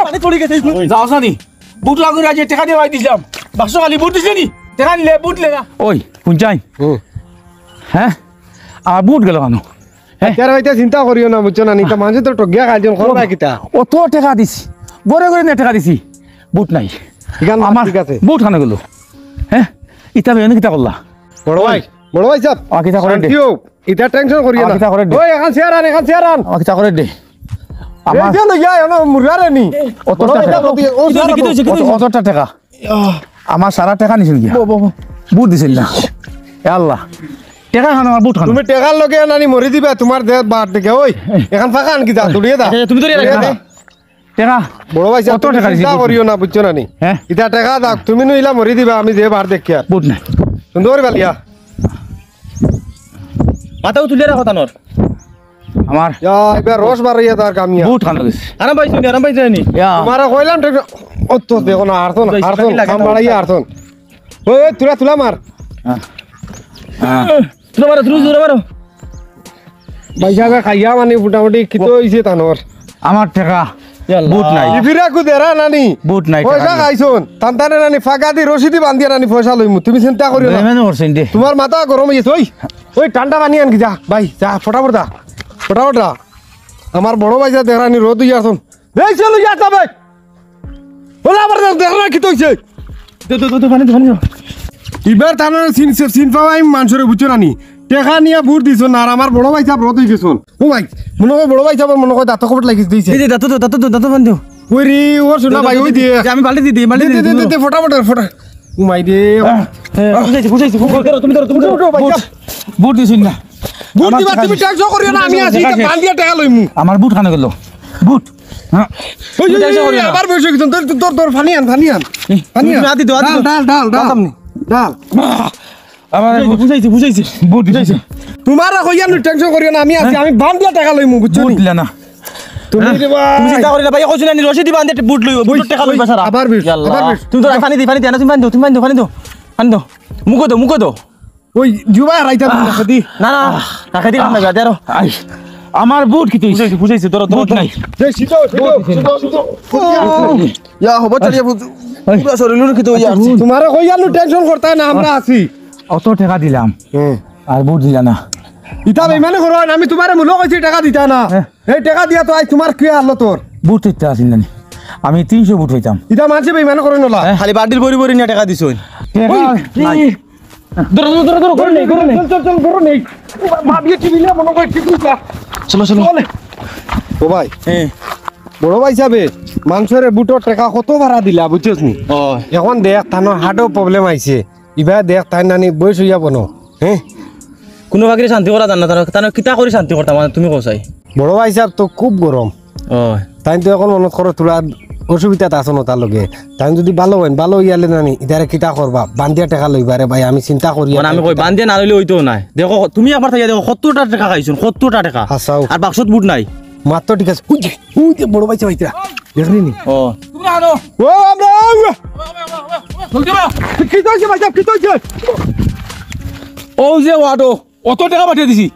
মানে চলে গেছে যাও সানি বুট লাগু রাজে টাকা দিয়ে ভাই দিলাম বাক্স খালি বুট দিছে নি টাকা নিলে বুট লেগা ওই কুঞ্চাই হ্যাঁ আমার বুট গেল কেন তেরা হইতে চিন্তা করিও না বুঝছো না নিতা মানুষ তো টগিয়া খাইজন করবা কিতা অত টাকা দিছি গড়ে গড়ে না টাকা দিছি বুট নাই আমার ঠিক আছে বুট খানে গেল হ্যাঁ ইটা বেনে কিতা করলা বড় ভাই সাহেব কিতা করে দে এটা টেনশন করিও না কিতা করে দে ওই এখন শেয়ার আন কিতা করে দে আমার কেন যায় না মুরারে নি অতটা টাকা আমার সারা টাকা নিছিল কি বুট দিছিল না এ আল্লাহ টাকা খান আমার বুট খান তুমি টাকার লগে নানি মরি দিবা তোমার দেহ বাট দেখে ওই এখন ফাঁকা আন কিতা তুলিয়ে দা তুমি ধরে রাখা টাকা বড় ভাই সাহেব কত টাকা চিন্তা করিও না বুঝছো না নি হ্যাঁ এটা টাকা দাও তুমি নইলা মরি দিবা আমি যে বার দেখি আর বুট নাই সুন্দর বালিয়া মাথাও তুলে রাখো তানোর আমার এবার রস বাড়াইয়া তার কামিয়া বুট খান গেছে আরাম পাইছো নি তোমার কইলাম ও তো দেখো না আরতন কাম বাড়াইয়া আরতন ওই তুলা মার তুলে মারো ভাই সাহেব খাইয়া মানে মোটামুটি কিতো হইছে তানোর আমার টাকা বুট নাই ইফিরা কু দেরা নানি বুট নাই পয়সা খাইছুন তান্তানে নানি ফাঁকা দি রশিদি বান্ধিয়া নানি পয়সা লইমু তুমি চিন্তা করিও না এমন করছেন দে তোমার মাথা গরম হইছে ওই ঠান্ডা পানি আনকি যা ভাই যা ফটাফট যা আমার বড় ভাই যা দেখানি রোদ হইয়া আসুন এই চলো যা তবে বলা আবার দেখা কি হইছে এবার তানোর সিন পাওয়া আমি মানুষের বুঝছো নানি টেকা নিয়ে বুট দিছ না আর আমার বড় ভাই সাহেব রোদ হয়ে গেছুন ও ভাই মনে হয় বড় ভাই সাহেব মনে হয় দাঁত কপট লাগিয়ে দিয়েছে এই যে দাঁতো বান্ধো ওই রে ওর শোনা ভাই ওই দিয়ে আমি বালতি দিই দে ফটাফট ও মাই রে বুঝাইছি তুমি ধরো বুট দিছিন না বুট দিবা তুমি টেনশন করিও না আমি আছি বান্ধিয়া টাকা লইমু আমার বুট খানে গেল বুট হ্যাঁ আবার বসে গেছুন তোর ফানি আন ডাল আমার বুঝাইছি বুট দিছি তোমার কইয়া টেনশন করিও না আমি আছি আমি বান্ধিয়া টাকা লইমু বুঝছো বুট দিলা না তুমি দিবা তুমি চিন্তা করিনা ভাই কইছ না রশিদি বান্ধে বুট লইব বুট টাকা লইবা সারা আবার বিশ তুমি তো পানি দি না তুমি পানি দাও মুকো দাও ওই জুবা রাইতা দি না রাখা দি না যা দাও আমার বুট কি তুই বুঝাইছি তোর বুট নাই সিটো ইয়া হবো চলিয়া পুরো শরীর কি তো ইয়া তোমার কইয়া টেনশন করতা না আমরা আছি অত টাকা দিলাম আর বুট দিলা না ইতা বেমানে করো আমি তোমারে মূল্য কইছি টাকা দিতা না এই টাকা দিয়া তো আই তোমার কি আলো তোর বুট দিতে আসিন না আমি 300 বুট হইতাম ইতা মানছে বেমানে করে নলা খালি বাড়ির বড়ি নিয়ে টাকা দিছই ধরো করে নেই চল করো নেই ভাবিয়ে টিভিলে মনে কই ঠিক না চলো ও ভাই বড় ভাই যাবে মানুষের বুটর টাকা কত ভাড়া দিলা বুঝছস নি এখন দেখ তানো হার্টও প্রবলেম আইছে ইবা দেখ তাই নানি বয়স হইয়া বনো হ্যাঁ কোনো বাগিরে শান্তি করা জান না তানো কিতা করে শান্তি করতা মানে তুমি কইছাই বড় ভাই সাহেব তো খুব গরম তাই তো এখন মনত করো তোরা অসুবিধা আছে না তার লগে তাই যদি ভালো হইয়ালে নানি ইদারে কিতা করবা বান্ধিয়া টাকা লইবারে ভাই আমি চিন্তা করি মানে আমি কই বান্ধিয়া না লইলে হইতো না দেখো তুমি একবার থাকি দেখো 70টা টাকা খাইছুন 70টা টাকা আর বাক্সত বুট নাই মাত্র ঠিক আছে উই যে বড় ভাই চাইতা দেখনি নি তুমি আনো ও আমরা জলদি বা কি কইছে ভাই সাহেব কি কইছে ও যে ওয়াডো অত টাকা পাঠিয়ে দিছি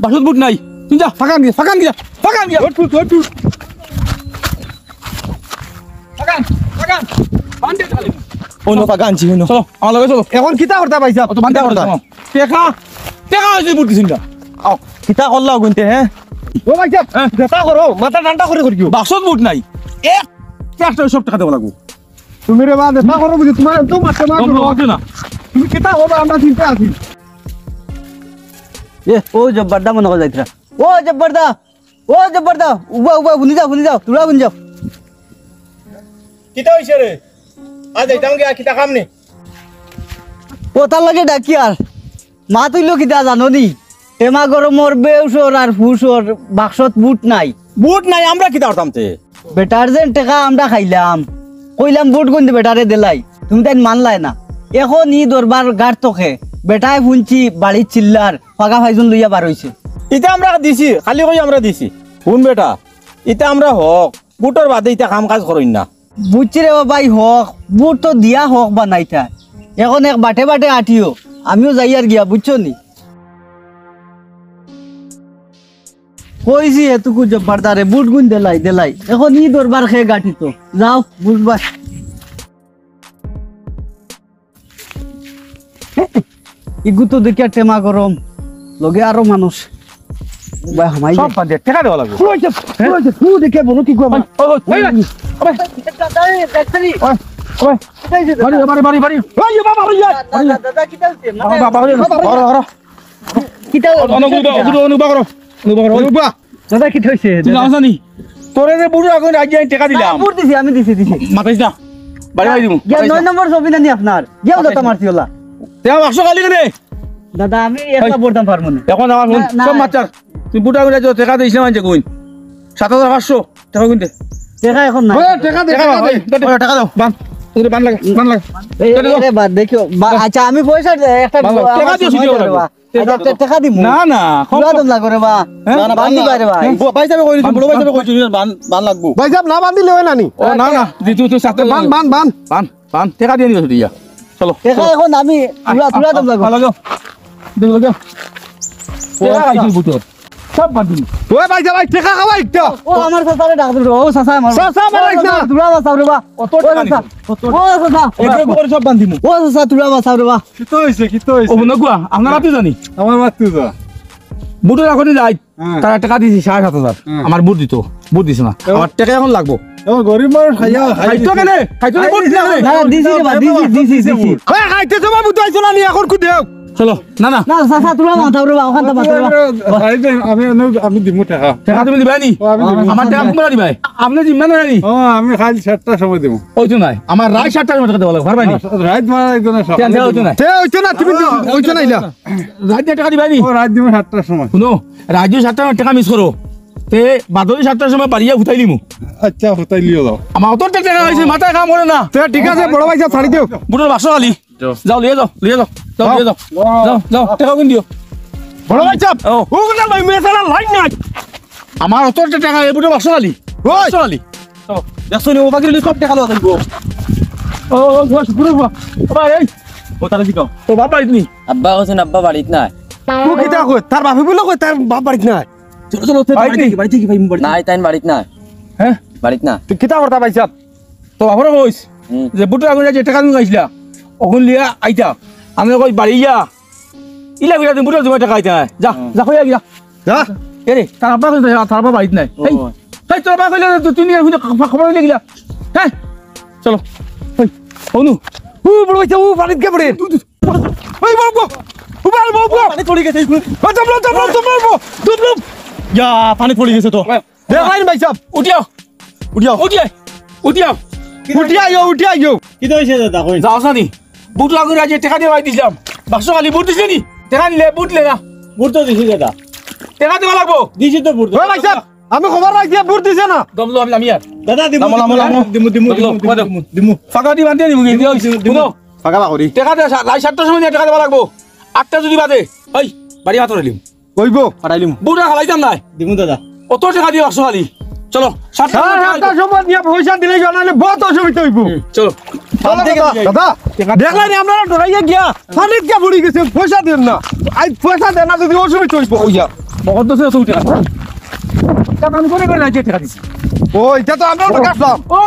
বাক্সত বুট নাই তুমি যা ফাকান গিয়া ফাকান বান্ধে চলে ওই নো ফাগানছি ওই নো চলো আমার লগে চলো এখন কিতা করতা ভাই সাহেব অত বান্ধে করতা টাকা হইছে বুট দিছিন না আও কিতা করলা গুনতে হ্যাঁ ও ভাই সাহেব দেখা করো মাথা ঠান্ডা করে করিও বাক্সত বুট নাই এক চারটা সব টাকা দেব লাগবো তুমি রে বা দেখা করো বুঝি তোমার তো মাথা তোমরা না তুমি কিতা হবে আমরা চিন্তা আছি এ ও জব্বরদা মনে করে যাইতরা ও জব্বরদা উবা বুনি যাও তোরা বুনি যাও কিতা হইছে রে আজ যাইতাম গিয়া কিতা কাম নে ও তার লাগে ডাকি আর মা তুইলো কিতা জানো নি টেমা গরমর বেউসর আর ফুসর বাক্সত বুট নাই আমরা কিতা করতাম তে বেটার যেন টাকা আমরা খাইলাম কইলাম বুট গুনতে বেটারে দিলাই তুমি তাই মানলাই না এখন ই দরবার গাড় তোকে বেটায় শুনছি বাড়ির চিল্লার ফাঁকা ফাইজন লইয়া বার হইছে ইটা আমরা দিছি খালি কই আমরা দিছি শুন বেটা ইটা আমরা হক বুটর বাদে ইটা কাম কাজ করইন না বুঝছি রে বাবাই হক বুট তো দিয়া হক বানাইতা এখন এক বাটে বাটে আঠিও আমিও যাই আর গিয়া বুঝছো নি কইছি এতটুকু জব্বারদারে বুট গুন দেলাই এখন ই দরবার খেয়ে গাঠি তো যাও বুঝবা ইগু তো দেখিয়া টেমা গরম লগে আরো মানুষ ভাই হামাই সব বাদ দে টাকা দেওয়া লাগবে তুই দেখে বলো কি কো আমার বাড়ি বাড়ি বাড়ি ওই বাবা ওই দাদা কি চলছে দাদা কি হইছে তোরে যে বুড়ো এখন আগে টাকা দিলাম বুট দিছি আমি দিছি মাতাইস না বাড়ি বাড়ি দিব গিয়া 9 নম্বর ছবি নানি আপনার গিয়াও দাদা মারছি ওলা তেও 100 খালি কেনে দাদা আমি একটা বলতাম পারবো না এখন আমার না, না। সব মাচার তুই বুড়া করে টাকা দিস না মানে কইন 7500 টাকা কিনতে দেখা এখন না টাকা দে টাকা দাও বান তোরে বান লাগে আরে বাদ দেখিও আচ্ছা আমি পয়সা একটা টাকা দিও শুধু টাকা দিমু না না পুরা দম লাগো রে বা বান্ধি পারে ভাই ভাই সাহেব কইছি বড় ভাই সাহেব কইছি বান লাগবো ভাই সাহেব না বান্ধিলে হয় নানি ও না না তুই সাথে বান বান বান বান বান টাকা দিয়ে দিও দিয়া চলো দেখা এখন আমি পুরা দম লাগো ভালো যাও দেখো যাও টাকা আইছি বুতর সব বান্ধি ওই ভাই সাহেব টাকা খাওয়াই তো ও আমার সাসারে ডাক দিল ও সাসা আমার সাসা মারাইস না। তুরা বাসাও রে বা অত ও টাকা সাসা ও সাসা একটু করে সব বান্ধিমু ও সাসা তুরা বাসাও রে বা কি তো হইছে ও নগুয়া আপনারা তো জানি আমার মাতু যা বুটের এখনই যাই হ্যাঁ। তারা টাকা দিয়েছি 7,500 আমার বুট দিত বুট দিছে না আমার টাকা এখন লাগবো ও গরিব মানুষ খাইয়া খাইতো কেনে খাইতো না বুট দিছে না দিছি রে বা দিছি ওই খাইতে তোমা বুঝ আইছো না নি এখন কু দেও চলো না না না সাসা তুরা বাসাও রে বা ওখান তো বাসাও রে বা আমি দিমু টাকা টাকা তুমি দিবাই নি আমি দিবো। আমার টাকা কোনটা দিবাই আপনি জিম্মা নাই ও আমি খালি 7টা সময় দেবো ওই তো নাই আমার রাত 7টার মধ্যে টাকা দেওয়া লাগবে পারবাই নি রাত মারা একজন কেন দেওয়া হইতো নাই তে হইতো না তুমি হইতো না ইলা রাত দিয়ে টাকা দিবাই নি ও রাত দিমু 7টার সময় শুনো রাজু 7টার টাকা মিস করো তে বাদরি 7টার সময় বাড়িয়া উঠাই দিমু আচ্ছা হতাই লিও দাও আমার অত টাকা হয়েছে মাথায় কাম করে না তে ঠিক আছে বড় ভাই ছাড়ি দিও বুটের 500 খালি যাও লিয়ে যাও যাও টাকা কিন দিও বড় ভাই চাপ ও ও না ভাই মেসালা লাইন না আমার অত টাকা এই বুটের 500 খালি ওই 500 খালি দেখছো নি ও বাকি সব টাকা লওয়া থাকবো ও পুরো বাবা এই ও তারা দিকাও তো বাবা ইতনি আব্বা কৈছেন আব্বা বাড়িত নাই ও কিটা কই তার বাপি বলে কই তার বাপ বাড়িত নাই চলো চলো বাড়ি থেকে ভাই বাড়ি নাই তাইন বাড়িত নাই হ্যাঁ বাড়িত না তুই কিটা করতা ভাই চাপ তো বাবার কইস হুম। যে বুটের আগুন যে টাকা দিন গাইছিলা অগুন লিয়া আইতা আমি কই বাড়ি যা ইলা গিয়া তুমি বুটের জমা টাকা আইতা যা যা কইয়া গিয়া যা এ রে তার আব্বা কইছে তার আব্বা বাড়িত নাই এই এই তোর আব্বা কইলে তুই নিয়ে খবর নিয়ে গিলা হ্যাঁ চলো এই অনু ও বড় ভাই ও বাড়িত কে পড়ে ওই বাবু ও বাবু পানি পড়ে গেছে ও চাপলো দুবলো ইয়া পানি পড়ে গেছে তো দেখাইন ভাই চাপ উঠিয়াও উঠিয়াও উঠিয়াও উঠিয়াও উঠি আইও কি তো হইছে দাদা কই যাও সানি বুট লাগুন আজ টাকা দিয়ে ভাই দিলাম 500 খালি বুট দিছে নি টাকা নিলে বুট লে না বুট তো দিছি দাদা টাকা দেওয়া লাগবো দিছি তো বুট ও ভাই চাপ আমি খবর রাখছি বুট দিছে না দমলো আমি আর দাদা দিমু দিমু ফাঁকা দি বান্ধে দিমু দিমু ফাঁকা করি টাকা দে রাত 7টার সময় টাকা দেওয়া লাগবো 8টা যদি বাজে এই বাড়ি হাত রইলিম কইব পাঠাইলিম বুটা খালাইতাম নাই দিমু দাদা অত টাকা দিয়ে 100 খালি চলো 7টার সময় দিয়া পয়সা দিলে জানালে বহুত অসুবিধা হইব চলো দাদা দেখলেন আমরা ডরাইয়া গিয়া পানিত কে পড়ি গেছে পয়সা দেন না আই পয়সা দেন না যদি অসুবিধা হইব ওইয়া বহুত দছে তো টাকা টাকা আমি করে না টাকা দিছি ও এটা তো আমরা কাটলাম ও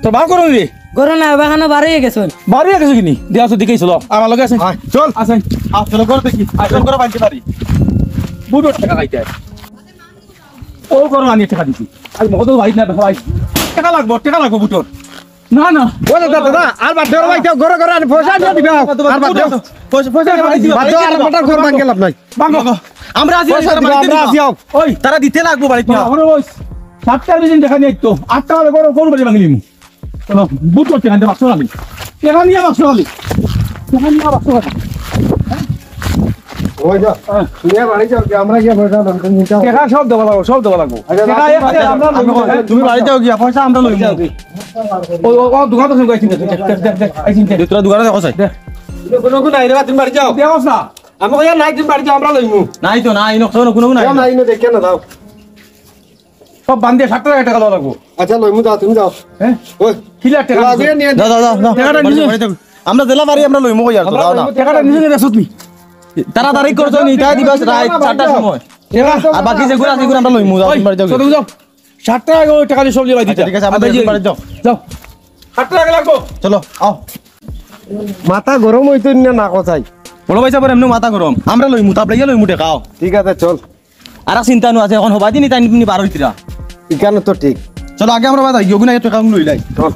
তো ভাগ করো রে করোনা বাগানো বাড়িয়ে গেছেন বাড়ি গেছে কিনি দেয়া তো দিকেই চলো আমার লগে আছে আয় চল আছেন আসলে করে দেখি আসলে করে বাঁধতে পারি বুড়ো টাকা খাইতে ও করো আনি টাকা দিছি আজ মগদ ভাই না ভাই টাকা লাগবো বুটোর না না ও দাদা দাদা আর বাদ দেও ভাই কেউ ঘরে ঘরে আনি পয়সা দিয়ে দিবা আর বাদ দেও পয়সা বাদ দেও আর মোটা ঘর ভাঙ গেলাম নাই বাঙ্গো আমরা আছি পয়সা দিবা আমরা আসি আও ওই তারা দিতে লাগবো বাড়িতে আমরা ওই 7টার দিন টাকা নিয়ে তো 8টা হলে করো বাড়ি ভাঙলিম চলো বুটোর টাকা দে 500 খালি টাকা নিয়ে 500 খালি টাকা নিয়ে 500 খালি ওই যা তুমি বাড়ি যাও আমরা গিয়ে পয়সা দাম নিতে টাকা সব দেওয়া লাগবো টাকা একটা আমরা তুমি বাড়িতে গিয়া পয়সা আমরা লইব ও দোকান তো সঙ্গে আইছিন তোরা দোকানে দেখো চাই কোনো কোনো নাই রে তুমি বাড়ি যাও দেওস না আমি কইয়া নাই তুমি বাড়ি যাও আমরা লইমু নাই তো নাই নকশো কোনো নাই নাই না দেখে না দাও সব বান্ধে 7 টাকা দেওয়া লাগবো আচ্ছা লইমু যাও তুমি যাও হ্যাঁ ওই কিলা টাকা লাগিয়ে নিয়ে দাদা টাকাটা নিয়ে আমরা জেলা বাড়ি আমরা লইব কই আর তো দাও না টাকাটা নিয়ে রেছত নি তাড়াতাড়ি করছো নিটা দিবা রাত 4টার সময় আর বাকি যেগুলো আছে সেগুলো আমরা লইমু যাও ওই, বাড়ি যাও চলো, যাও 60 টাকা করে ওই টাকা দিয়ে সবজি লাই দিতে ঠিক আছে, আমরা বাড়ি যাও। যাও 60 টাকা লাগবো চলো আও মাথা গরম হইতো না না কথাই বড় ভাই সাহেব এমনি মাথা গরম আমরা লইমু তারপরে ইয়া লইমু টাকাও ঠিক আছে চল আর চিন্তা নো আছে এখন হবা দিনি তাই নি 12 হইতিরা এখানে তো ঠিক চলো আগে আমরা বাদ ইয়োগুনা টাকা লইলাই চল